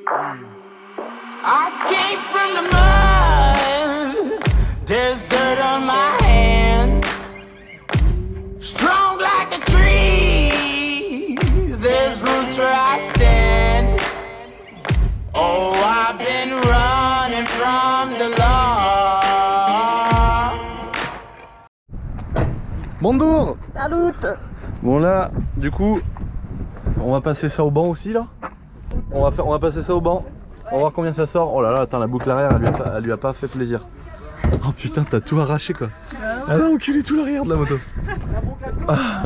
I came from the mud. There's dirt on my hands. Strong like a tree. There's roots where I stand. Oh, I've been running from the law. Bonjour. Salut. Bon là, du coup, on va passer ça au banc aussi là. On va passer ça au banc. On va voir combien ça sort. Oh là là, attends, la boucle arrière, elle lui a pas fait plaisir. Oh putain, t'as tout arraché quoi. Elle a enculé tout l'arrière de la moto. Ah,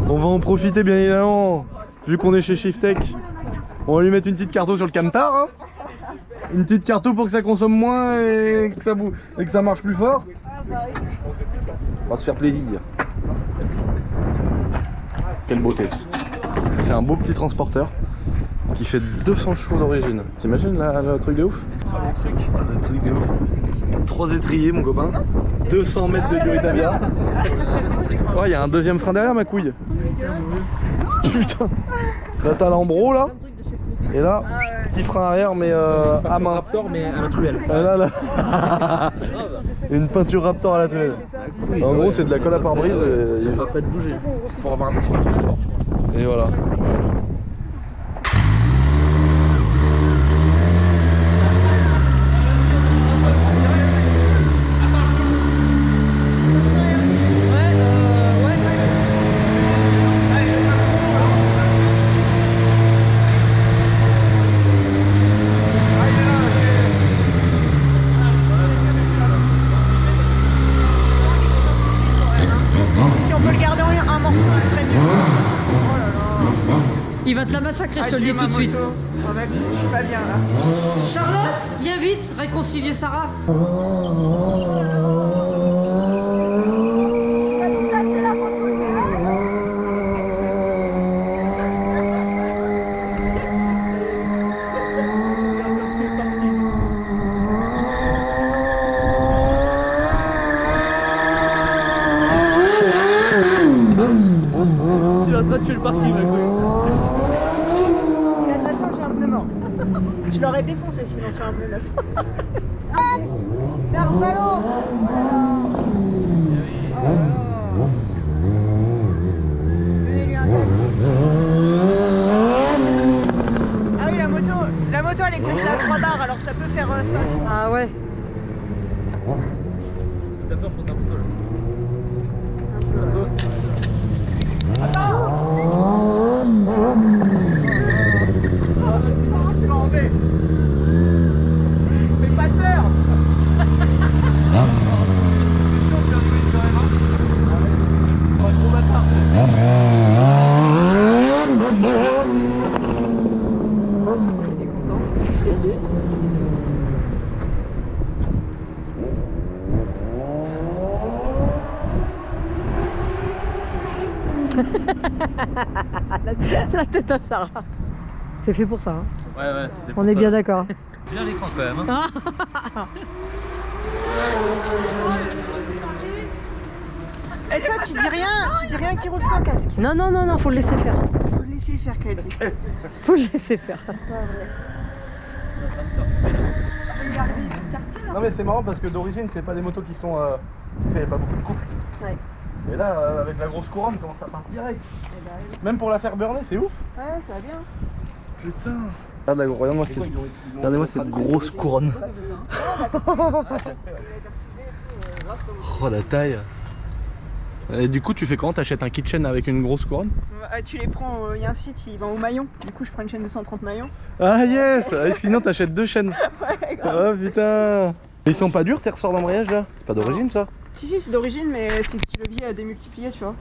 on va en profiter bien évidemment. Vu qu'on est chez Shiftech, on va lui mettre une petite carto sur le camtar. Hein. Une petite carto pour que ça consomme moins et que ça marche plus fort. On va se faire plaisir. Quelle beauté. C'est un beau petit transporteur qui fait 200 chevaux d'origine. T'imagines le truc de ouf? Le truc de ouf. 3 étriers mon copain. 200 mètres de durée d'avia. Oh, il y a un deuxième frein derrière ma couille. Putain. Là t'as l'embro là. Et là, petit frein arrière mais à main. Raptor mais à la truelle. Là, là. Une peinture Raptor à la truelle. En gros c'est de la colle à pare-brise. Ça va pas te bouger. C'est pour avoir un son plus fort. Et voilà. Si on peut le garder en un morceau, ce serait mieux. Oh là là. Il va te la massacrer, je te le dis tout de suite. Oh mec, je suis pas bien là. Charlotte, viens vite, réconcilier Sarah. Tu vas te tuer le parking là quoi. Il a de la chance, j'ai un pneu mort. Je l'aurais défoncé sinon sur un pneu neuf. Max, Darvalo. Donnez-lui un tac. Ah oui, la moto elle est gonflée à 3 barres alors ça peut faire 5. Ah ouais. Est-ce que t'as peur pour ta moto là? Fais pas peur. La tête à Sarah. C'est fait pour ça. Hein. Ouais, c'était pour On est ça. bien d'accord. C'est bien l'écran quand même. Hein. Et toi tu dis rien qui roule sans casque. Non, non, non, non, faut le laisser faire. Faut le laisser faire qu'elle dit. Faut le laisser faire. Non mais c'est marrant parce que d'origine c'est pas des motos qui sont... il n'y a pas beaucoup de couple. Ouais. Mais là avec la grosse couronne comment ça part direct. Même pour la faire burner c'est ouf. Ouais, ça va bien. Putain. Regardez-moi cette grosse couronne. Oh la taille. Et du coup tu fais comment? T'achètes un kitchen avec une grosse couronne? Tu les prends, il y a un site, ils vendent au maillon. Du coup je prends une chaîne de 130 maillons. Ah yes. Et sinon t'achètes 2 chaînes. Ouais, grave. Oh putain. Ils sont pas durs tes ressorts d'embrayage là? C'est pas d'origine ça? Si c'est d'origine mais c'est petit levier à démultiplier tu vois.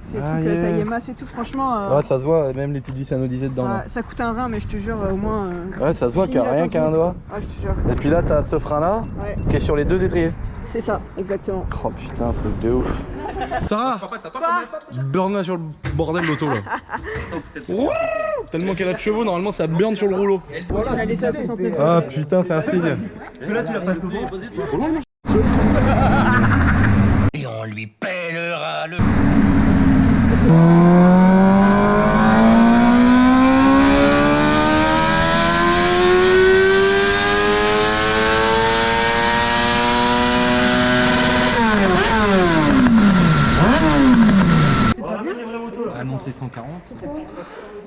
C'est des Ah, trucs yeah. taille masse et tout franchement. Ouais ça se voit, même les petites vis anodisées dedans là. Ça coûte un rein mais je te jure au moins. Ouais ça se voit qu'il n'y a rien qu'à un doigt. Ah je te jure. Et puis là t'as ce frein là Ouais. qui est sur les 2 étriers. C'est ça, exactement. Oh putain, un truc de ouf. Sarah, burn là sur le bordel l'auto là. Ouh, tellement qu'elle a de chevaux, normalement ça burn sur le rouleau. On a laissé à 69. Ah putain, c'est un signe. Parce que là tu l'as pas souvent. Et on lui pèlera le...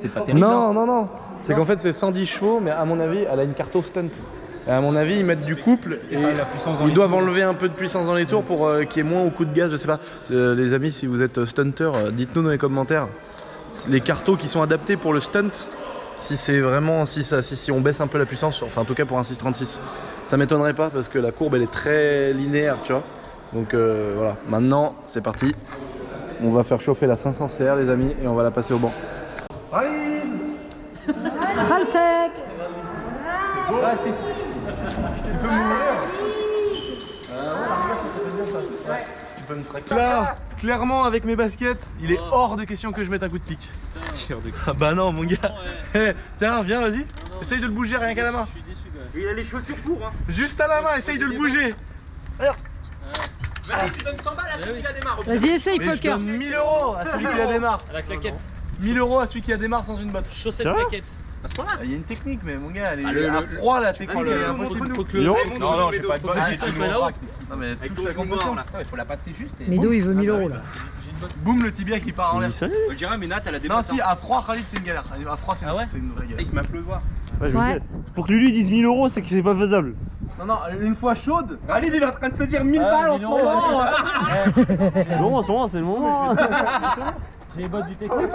C'est pas terrible. Non, non, non. C'est qu'en fait, c'est 110 chevaux, mais à mon avis, elle a une carte au stunt. Et à mon avis, ils mettent du couple et la puissance dans ils les doivent tours. enlever un peu de puissance dans les tours pour qu'il y ait moins au coup de gaz. Je sais pas. Les amis, si vous êtes stunter, dites-nous dans les commentaires les cartos qui sont adaptés pour le stunt. Si c'est vraiment, si on baisse un peu la puissance, enfin en tout cas pour un 636. Ça m'étonnerait pas parce que la courbe elle est très linéaire, tu vois. Donc voilà, maintenant c'est parti. On va faire chauffer la 500 CR les amis et on va la passer au banc. Allez Raltec. Tu peux m'ouvrir ça s'appelle bien ça. Ouais. Tu peux me traquer. Là, clairement avec mes baskets, il est hors de question que je mette un coup de pic. Ah bah non mon gars. Eh, tiens, viens, vas-y. Essaye de le bouger rien qu'à la main. Je suis déçu quand même. Il a les chaussures pour, hein. Juste à la main, essaye de le bouger. Vas-y, tu donnes 100 balles à celui qui la démarre. Vas-y, essaye, Mais je fucker. donne 1000 € à celui qui la démarre. À la claquette. 1000 € à celui qui la démarre sans une botte. Chaussette Sérieux claquette. À ce point-là. Il y a une technique mais mon gars, elle est Ah, à froid la technique, elle est impossible. Non, non, j'ai pas de Ah, ils sont là-haut. Non mais Avec touche ton la genou compression. noir, là. Ouais, faut la passer juste. Et... Mido, il veut 1000 € là. Boum, le tibia qui part en l'air. Je dirais, mais Nat, elle a des Non patins. si, à froid Khalid c'est une galère. À froid c'est Ah ouais une vraie Il galère. se met à pleuvoir. Ouais. Pour que lui dise 1000 €, c'est que c'est pas faisable. Non non, une fois chaude. Allez, il est en train de se dire 1000 balles en ce moment. Non, en ce moment, c'est le moment. J'ai les bottes du Texas.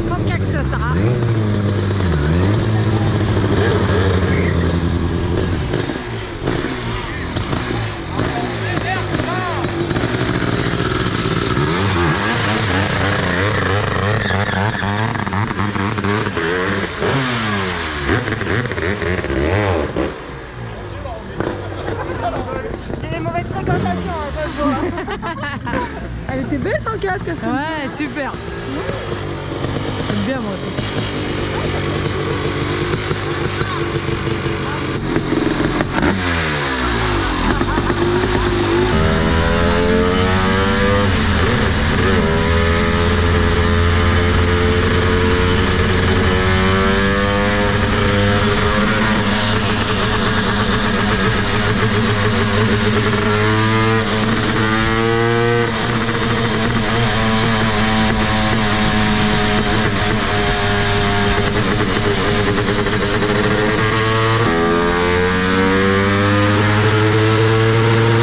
Sans cax, ça, Sarah. J'ai des mauvaises fréquentations, ça se voit. Elle était belle sans casque. Ouais, super. J'aime bien moi.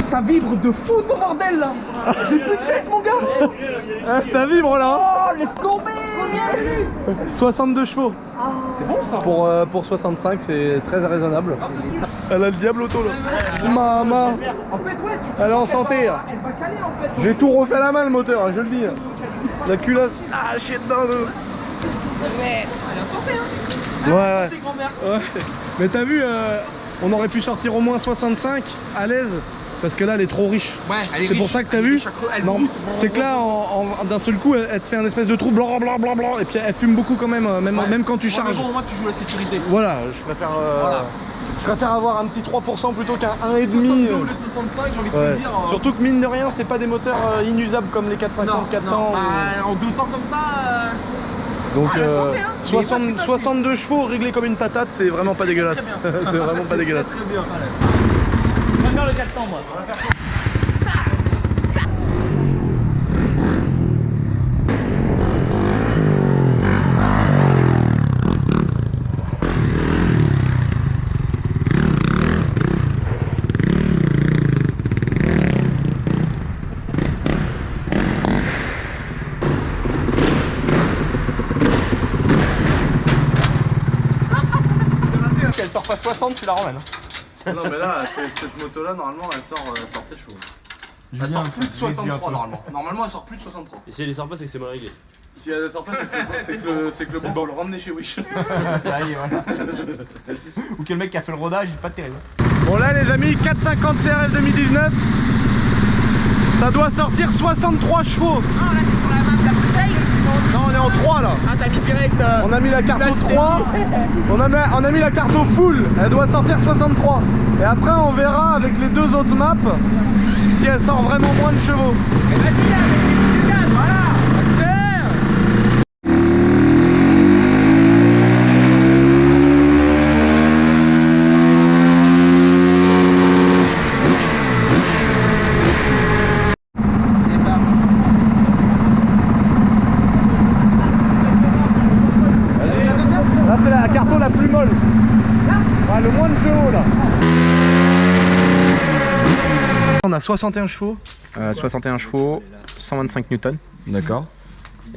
Ça vibre de fou ton bordel là. J'ai plus de fesses mon gars. Ça vibre là. Oh, laisse tomber. 62 chevaux. C'est bon ça. Pour 65 c'est très raisonnable. Elle a le diable auto là. Maman. En fait, ouais, Elle est en santé. elle va caler en fait. J'ai tout refait à la main le moteur, je le dis. La culotte. Ah shit dedans. Elle est en santé, hein. Ouais ouais. Santé, grand-mère. Ouais. Mais t'as vu, on aurait pu sortir au moins 65 à l'aise. Parce que là elle est trop riche. Ouais, elle est C'est pour riche, ça que t'as elle est vu. riche, elle Non, broute. c'est que là d'un seul coup elle te fait un espèce de trou blanc blanc blanc blanc et puis elle fume beaucoup quand même, même quand tu Ouais, mais charges. bon, au moins tu joues la sécurité. Voilà, je préfère Voilà. je préfère avoir un petit 3% plutôt qu'un 1,5. 62 au lieu de 65, j'ai envie de Ouais. te dire. Surtout que mine de rien, c'est pas des moteurs inusables comme les 450 4 temps. Bah, en 2 temps comme ça. Donc la santé, hein. 60 Mais pas, putain, 62 chevaux réglés comme une patate, c'est vraiment pas dégueulasse. Très bien. C'est vraiment pas dégueulasse. Très bien. On va faire le 4 temps moi. Si elle sort pas 60, tu la ramènes. Non mais là, cette moto là, normalement elle sort ses chevaux. Elle sort plus de 63 normalement. Normalement elle sort plus de 63. Et si elle sort pas, c'est que c'est mal réglé. Si elle sort pas, c'est que le bon faut le ramener chez Wish. Ça y est, voilà. Ou que le mec qui a fait le rodage, il est pas terrible. Bon là les amis, 450 CRF 2019. Ça doit sortir 63 chevaux. Ah, là, t'es sur la map la plus safe. Non, on est en 3 là. Ah, t'as mis direct. On a mis la carte au 3. On a mis la carte au full. Elle doit sortir 63. Et après on verra avec les deux autres maps si elle sort vraiment moins de chevaux. Et vas-y, là, avec les 4, voilà. Accélère. Là c'est la carton la plus molle. Ouais, le moins de chevaux là. On a 61 chevaux. 61 chevaux, 125 newtons. D'accord.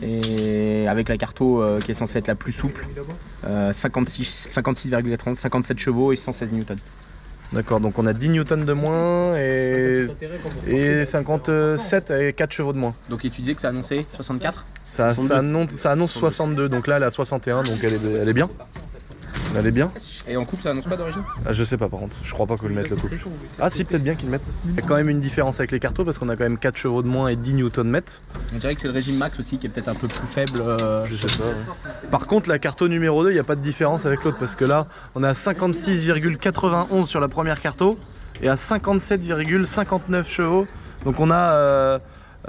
Et avec la carto qui est censée être la plus souple, 56,30, 57 chevaux et 116 newtons. D'accord, donc on a 10 newtons de moins et 57 et 4 chevaux de moins. Donc et tu disais que ça annonçait 64? Ça annonce 62, donc là elle est à 61, donc elle est bien. Elle est bien. Et en coupe ça annonce pas d'origine? Ah, je sais pas par contre, je crois pas qu'ils le mettent le couple. Ah si, peut-être bien qu'ils le mettent. Il y a quand même une différence avec les cartos parce qu'on a quand même 4 chevaux de moins et 10 Nm. On dirait que c'est le régime max aussi qui est peut-être un peu plus faible. Je sais pas. Ouais. Par contre la carto numéro 2, il n'y a pas de différence avec l'autre parce que là on est à 56,91 sur la première carto et à 57,59 chevaux. Donc on a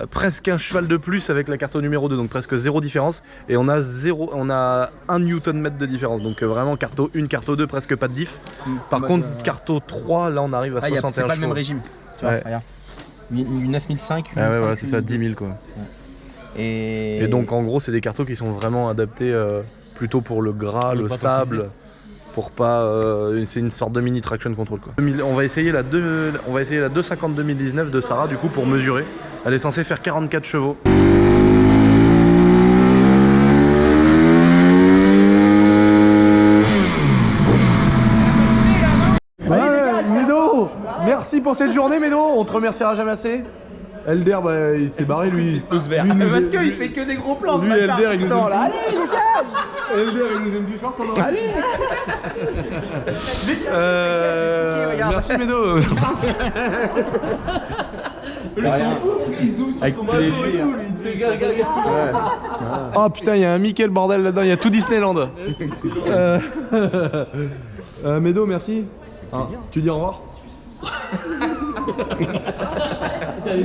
presque un cheval de plus avec la carto numéro 2, donc presque zéro différence. Et on a 1 Nm de différence, donc vraiment carto 1, carto 2, presque pas de diff. Par contre carto 3, là on arrive à 61 chevaux. C'est pas le même régime, tu vois, ouais. Regarde. 9005, ah ouais, voilà, c'est ça, 10 000 quoi. Ouais. Et donc en gros c'est des cartos qui sont vraiment adaptés plutôt pour le gras, le sable. Pour pas, c'est une sorte de mini traction control quoi. On va essayer la 250 2019 de Sarah du coup pour mesurer. Elle est censée faire 44 chevaux. Ouais, Médo, merci pour cette journée Médo, on te remerciera jamais assez. Elder, bah, il s'est barré lui. Pouce vert. Parce qu'il fait que des gros plans. Lui, Elder, il nous aime là. Allez, Lucas. Elder, il nous aime plus fort, t'en as. Allez. Merci Médo. Avec plaisir. Oh putain, il y a un Mickey le bordel là-dedans, il y a tout Disneyland. Médo, merci. Ah, tu dis au revoir. Tu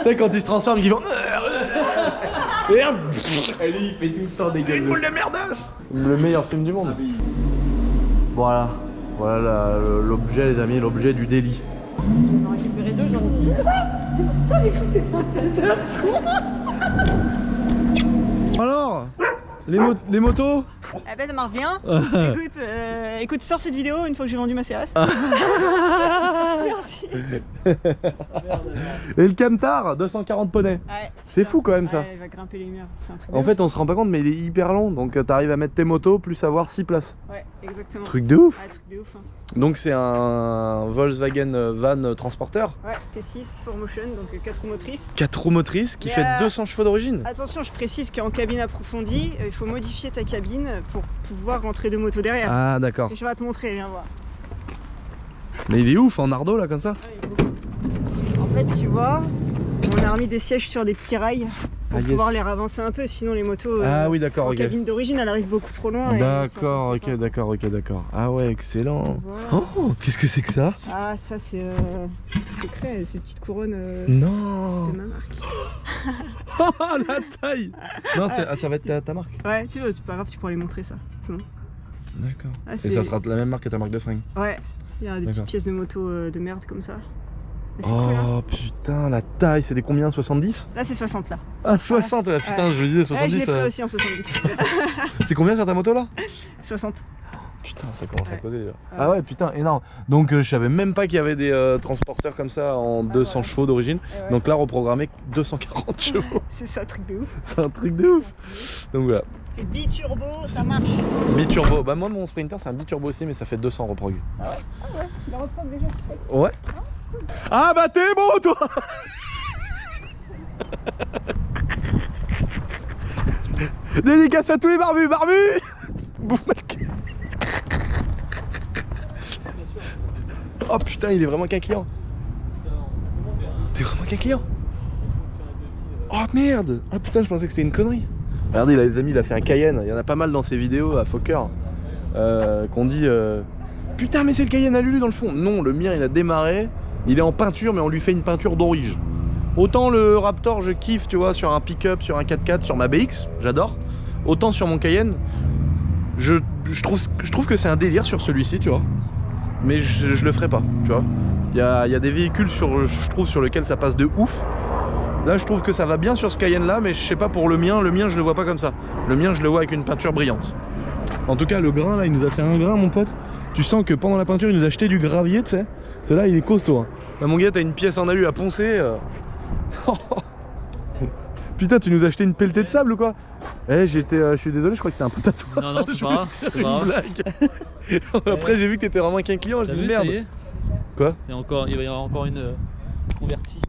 sais quand il se transforme, ils font. Merde. Et lui il fait tout le temps des gueules. Une boule de merdasse. Le meilleur film du monde. Voilà, voilà l'objet les amis, l'objet du délit. J'en ai récupéré 2, j'en ai 6. Putain, j'ai cru que c'était un Alors, les motos. Eh ben ça marche bien. Écoute, sors cette vidéo une fois que j'ai vendu ma CRF. Merci. Et le Camtar, 240 poneys. Ouais, C'est fou quand même ça. Ouais, il va grimper les murs. C'est un truc En de fait on se rend pas compte mais il est hyper long, donc t'arrives à mettre tes motos plus avoir 6 places. ouf. Ouais, exactement. Truc de ouf. Ouais, truc de ouf. Hein. Donc c'est un Volkswagen van transporteur. Ouais, T6 4Motion, donc 4 roues motrices. 4 roues motrices qui Mais fait 200 chevaux d'origine. Attention, je précise qu'en cabine approfondie, il faut modifier ta cabine pour pouvoir rentrer deux motos derrière. Ah d'accord. Et je vais te montrer, viens voir. Mais il est ouf en ardo là comme ça. Ouais, il est beau. En fait, tu vois, on a remis des sièges sur des petits rails pour pouvoir les ravancer un peu, sinon les motos Ah oui d'accord, en ok. cabine d'origine, elle arrive beaucoup trop loin. D'accord, ok, d'accord. Ah ouais, excellent. Voilà. Oh, qu'est-ce que c'est que ça? Ah, ça c'est secret, ces petites couronnes Non. de ma marque. Oh la taille. Non, ça va être ta marque. Ouais, tu veux, c'est pas grave, tu pourras les montrer ça. C'est bon. D'accord. Ah, Et c'est- ça sera la même marque que ta marque de fringues. Ouais, il y a des petites D'accord. pièces de moto de merde comme ça. Mais c'est cool, hein. Oh putain, la taille, c'est des combien? 70? Là c'est 60 là. Ah 60 là, putain, Ouais. je me disais Ouais, 70. je l'ai fait aussi en 70. C'est combien sur ta moto là? 60. Putain, ça commence à causer déjà. Ah ouais, putain, énorme. Donc je savais même pas qu'il y avait des transporteurs comme ça en 200 chevaux d'origine. Ouais. Donc là, reprogrammé 240 chevaux. C'est un truc de ouf. C'est un truc de ouf. Donc voilà. C'est biturbo, ça marche. Biturbo. Bah moi, mon Sprinter, c'est un biturbo aussi, mais ça fait 200 reprog. Ah ouais, il reprend déjà. Ouais. Ah bah t'es beau, toi. Dédicace à tous les barbus, Bouffe-moi le cul. Oh putain, il est vraiment qu'un client. T'es vraiment qu'un client. Oh merde. Oh putain, je pensais que c'était une connerie. Regardez là les amis, il a fait un Cayenne. Il y en a pas mal dans ses vidéos à Fokker qu'on dit putain mais c'est le Cayenne à Lulu dans le fond. Non, le mien il a démarré. Il est en peinture mais on lui fait une peinture d'origine. Autant le Raptor je kiffe, tu vois, sur un pick-up, sur un 4x4, sur ma BX, j'adore. Autant sur mon Cayenne, je trouve que c'est un délire sur celui-ci, tu vois. Mais je le ferai pas, tu vois. Il y a des véhicules je trouve sur lesquels ça passe de ouf. Là je trouve que ça va bien sur ce Cayenne là, mais je sais pas pour le mien je le vois pas comme ça. Le mien je le vois avec une peinture brillante. En tout cas le grain là, il nous a fait un grain mon pote. Tu sens que pendant la peinture il nous a jeté du gravier, tu sais. Celui-là il est costaud hein. Là mon gars t'as une pièce en alu à poncer. Putain, tu nous as acheté une pelletée de sable ou quoi? Eh, je suis désolé, je crois que c'était un pote à toi. Non, non, c'est pas grave. C'est pas grave. Blague. Après, j'ai vu que t'étais vraiment qu'un client, j'ai T'as dit vu, merde. ça y est. Quoi? C'est encore, il va y avoir encore une convertie.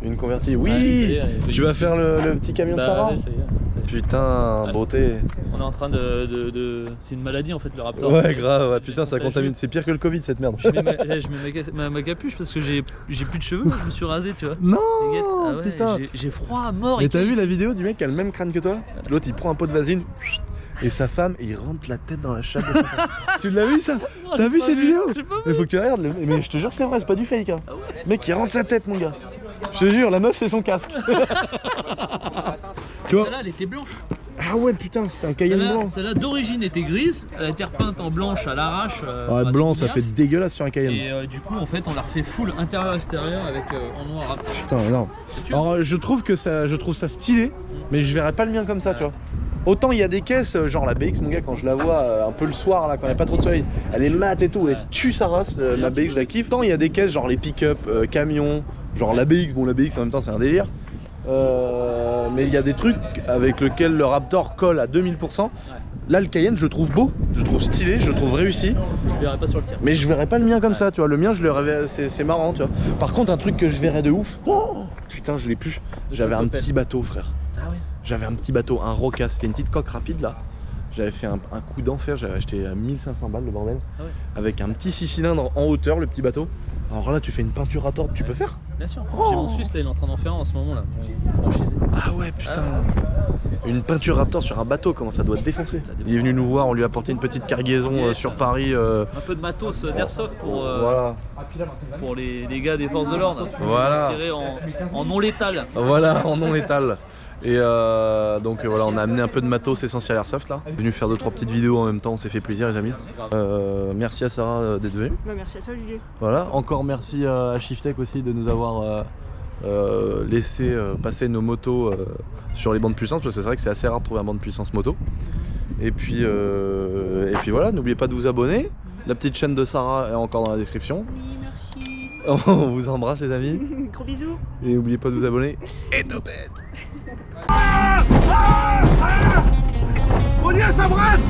Une convertie. Oui, Ouais, ça y est, tu vas faire le petit camion de Bah Sarah. ouais, ça y est. Putain, Ouais. beauté. On est en train de... C'est une maladie en fait le Raptor. Ouais, grave, ouais, putain, ça Bah, contamine. C'est pire que le Covid cette merde. Je mets ma capuche parce que j'ai plus de cheveux, je me suis rasé, tu vois. Non, T'inquiète. Ah ouais, putain. j'ai froid à mort. Et et t'as tout. vu la vidéo du mec qui a le même crâne que toi? L'autre il prend un pot de vasine et sa femme il rentre la tête dans la chatte de sa femme. Tu l'as vu ça? T'as vu cette vidéo? J'ai pas vu. Il faut que tu la regardes, mais je te jure c'est vrai, c'est pas du fake hein. Ah ouais, Le mec il rentre sa tête mon gars. Je te jure, la meuf c'est son casque. Tu vois? Celle-là elle était blanche. Ah ouais putain, c'était un Cayenne blanc. Celle-là d'origine était grise, elle a été repeinte en blanche à l'arrache. Ouais, par blanc des ça fait gaffe. dégueulasse sur un Cayenne. Et du coup en fait on l'a refait full intérieur-extérieur avec en noir Raptor. Putain non. Tu- Alors je trouve ça stylé, mais je verrais pas le mien comme ça, tu vois. Autant il y a des caisses, genre la BX, mon gars, quand je la vois un peu le soir, là, quand il n'y a pas trop de soleil, elle est mate et tout, elle tue sa race, la BX, je la kiffe. Autant il y a des caisses, genre les pick-up, camions, genre la BX, bon la BX en même temps c'est un délire. Mais il y a des trucs avec lesquels le Raptor colle à 2000%. Là le Cayenne je le trouve beau, je le trouve stylé, je le trouve réussi. Je verrai pas sur le tien. Mais je verrais pas le mien comme ça, tu vois. Le mien, je le rêvais, c'est marrant, tu vois. Par contre, un truc que je verrais de ouf. Oh putain, je l'ai plus. J'avais un petit bateau, frère. Ah oui. J'avais un petit bateau, un Roca. C'était une petite coque rapide là. J'avais fait un coup d'enfer. J'avais acheté à 1500 balles le bordel. Ah ouais. Avec un petit 6 cylindres en hauteur, le petit bateau. Alors là, tu fais une peinture à tordre, tu peux faire? Bien sûr. Oh. J'ai mon Suisse là, il est en train d'en faire un en ce moment là. Franchisé. Ah ouais, putain. Une peinture Raptor sur un bateau, comment ça doit te défoncer? Il est venu nous voir, on lui a apporté une petite cargaison sur Paris. Un peu de matos d'airsoft Voilà. pour les gars des forces de l'ordre. Voilà. Tiré en non létal. Voilà, en non létal. Et donc voilà, on a amené un peu de matos essentiel Airsoft là. Venu faire 2-3 petites vidéos en même temps, on s'est fait plaisir les amis. Merci à Sarah d'être venue. Bah, merci à toi, Olivier. Voilà, encore merci à Shiftech aussi de nous avoir laissé passer nos motos sur les bandes puissances, parce que c'est vrai que c'est assez rare de trouver un banc de puissance moto. Et puis voilà, n'oubliez pas de vous abonner. La petite chaîne de Sarah est encore dans la description. Oui, merci. On vous embrasse les amis. Gros bisous. Et n'oubliez pas de vous abonner. Et de bête. On y est, ça brasse.